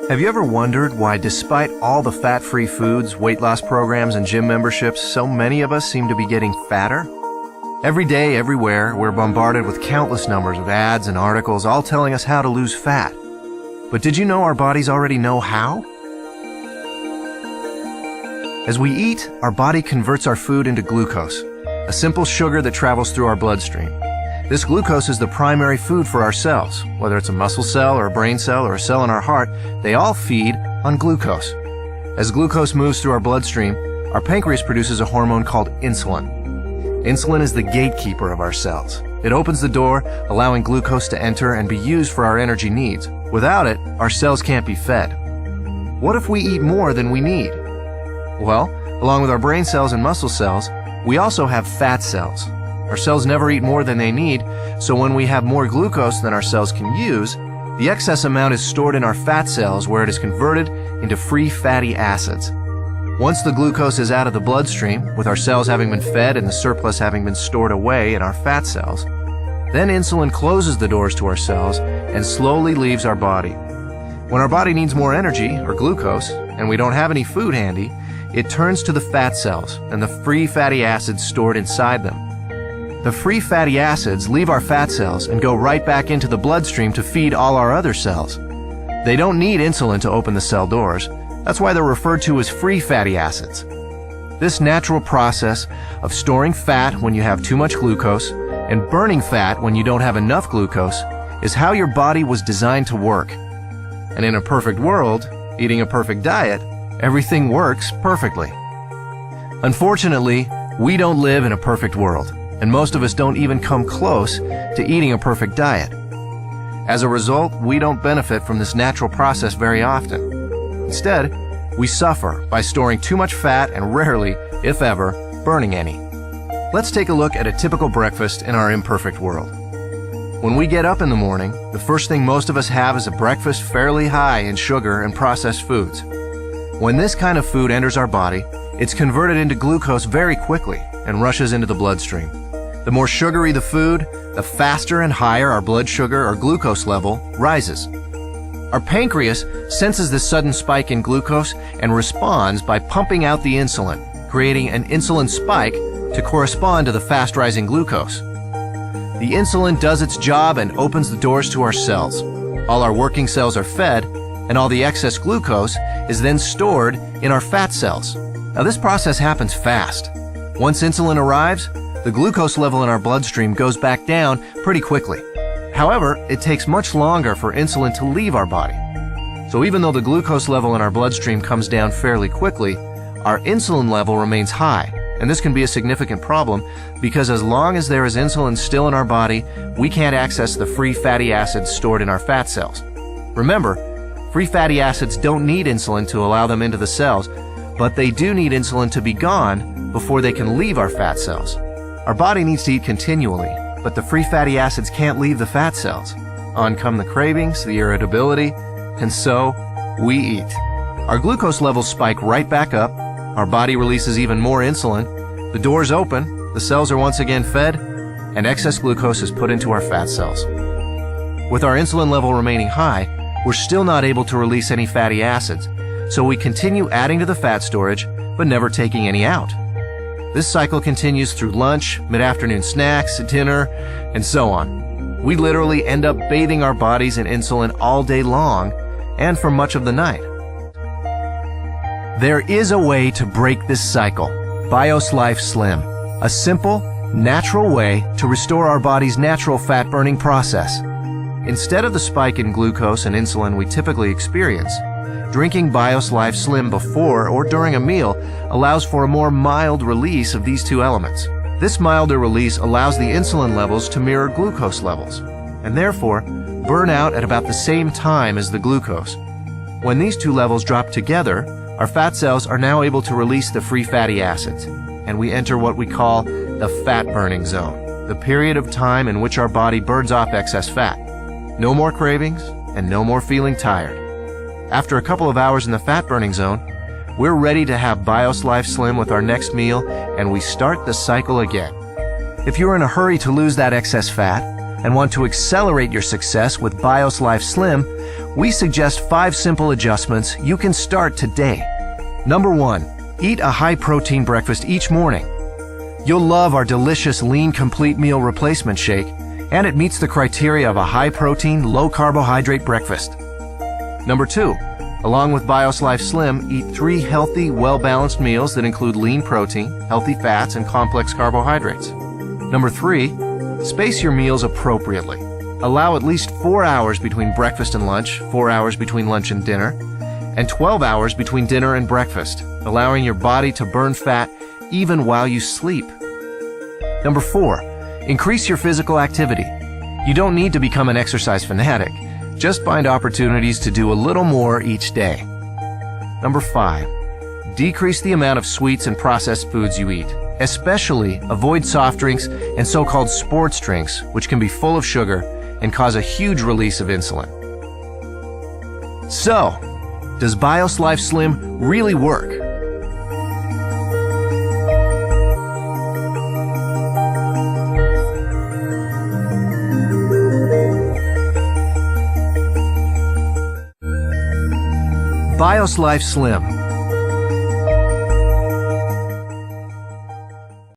Have you ever wondered why, despite all the fat-free foods, weight loss programs, and gym memberships, so many of us seem to be getting fatter? Every day, everywhere, we're bombarded with countless numbers of ads and articles all telling us how to lose fat. But did you know our bodies already know how? As we eat, our body converts our food into glucose, a simple sugar that travels through our bloodstream. This glucose is the primary food for our cells. Whether it's a muscle cell or a brain cell or a cell in our heart, they all feed on glucose. As glucose moves through our bloodstream, our pancreas produces a hormone called insulin. Insulin is the gatekeeper of our cells. It opens the door, allowing glucose to enter and be used for our energy needs. Without it, our cells can't be fed. What if we eat more than we need? Well, along with our brain cells and muscle cells, we also have fat cells. Our cells never eat more than they need, so when we have more glucose than our cells can use, the excess amount is stored in our fat cells where it is converted into free fatty acids. Once the glucose is out of the bloodstream, with our cells having been fed and the surplus having been stored away in our fat cells, then insulin closes the doors to our cells and slowly leaves our body. When our body needs more energy, or glucose, and we don't have any food handy, it turns to the fat cells and the free fatty acids stored inside them. The free fatty acids leave our fat cells and go right back into the bloodstream to feed all our other cells. They don't need insulin to open the cell doors. That's why they're referred to as free fatty acids. This natural process of storing fat when you have too much glucose and burning fat when you don't have enough glucose is how your body was designed to work. And in a perfect world, eating a perfect diet, everything works perfectly. Unfortunately, we don't live in a perfect world, and most of us don't even come close to eating a perfect diet. As a result, we don't benefit from this natural process very often. Instead, we suffer by storing too much fat and rarely, if ever, burning any. Let's take a look at a typical breakfast in our imperfect world. When we get up in the morning, the first thing most of us have is a breakfast fairly high in sugar and processed foods. When this kind of food enters our body, it's converted into glucose very quickly and rushes into the bloodstream. The more sugary the food, the faster and higher our blood sugar or glucose level rises. Our pancreas senses this sudden spike in glucose and responds by pumping out the insulin, creating an insulin spike to correspond to the fast-rising glucose. The insulin does its job and opens the doors to our cells. All our working cells are fed, and all the excess glucose is then stored in our fat cells. Now, this process happens fast. Once insulin arrives, the glucose level in our bloodstream goes back down pretty quickly. However, it takes much longer for insulin to leave our body. So even though the glucose level in our bloodstream comes down fairly quickly, our insulin level remains high. And this can be a significant problem because as long as there is insulin still in our body, we can't access the free fatty acids stored in our fat cells. Remember, free fatty acids don't need insulin to allow them into the cells, but they do need insulin to be gone before they can leave our fat cells. Our body needs to eat continually, but the free fatty acids can't leave the fat cells. On come the cravings, the irritability, and so we eat. Our glucose levels spike right back up, our body releases even more insulin, the doors open, the cells are once again fed, and excess glucose is put into our fat cells. With our insulin level remaining high, we're still not able to release any fatty acids, so we continue adding to the fat storage, but never taking any out. This cycle continues through lunch, mid-afternoon snacks, dinner, and so on. We literally end up bathing our bodies in insulin all day long and for much of the night. There is a way to break this cycle. Bios Life Slim, a simple, natural way to restore our body's natural fat-burning process. Instead of the spike in glucose and insulin we typically experience, drinking Bios Life Slim before or during a meal allows for a more mild release of these two elements. This milder release allows the insulin levels to mirror glucose levels, and therefore burn out at about the same time as the glucose. When these two levels drop together, our fat cells are now able to release the free fatty acids, and we enter what we call the fat-burning zone, the period of time in which our body burns off excess fat. No more cravings, and no more feeling tired. After a couple of hours in the fat-burning zone, we're ready to have Bios Life Slim with our next meal, and we start the cycle again. If you're in a hurry to lose that excess fat, and want to accelerate your success with BIOS Life Slim, we suggest 5 simple adjustments you can start today. Number 1. Eat a high-protein breakfast each morning. You'll love our delicious Lean Complete Meal Replacement Shake, and it meets the criteria of a high-protein, low-carbohydrate breakfast. Number 2. Along with BIOS Life Slim, eat 3 healthy, well-balanced meals that include lean protein, healthy fats, and complex carbohydrates. Number 3. Space your meals appropriately. Allow at least 4 hours between breakfast and lunch, 4 hours between lunch and dinner, and 12 hours between dinner and breakfast, allowing your body to burn fat even while you sleep. Number 4. Increase your physical activity. You don't need to become an exercise fanatic. Just find opportunities to do a little more each day. Number 5. Decrease the amount of sweets and processed foods you eat. Especially avoid soft drinks and so-called sports drinks, which can be full of sugar and cause a huge release of insulin. So, does BIOS Life Slim really work? BIOS Life Slim.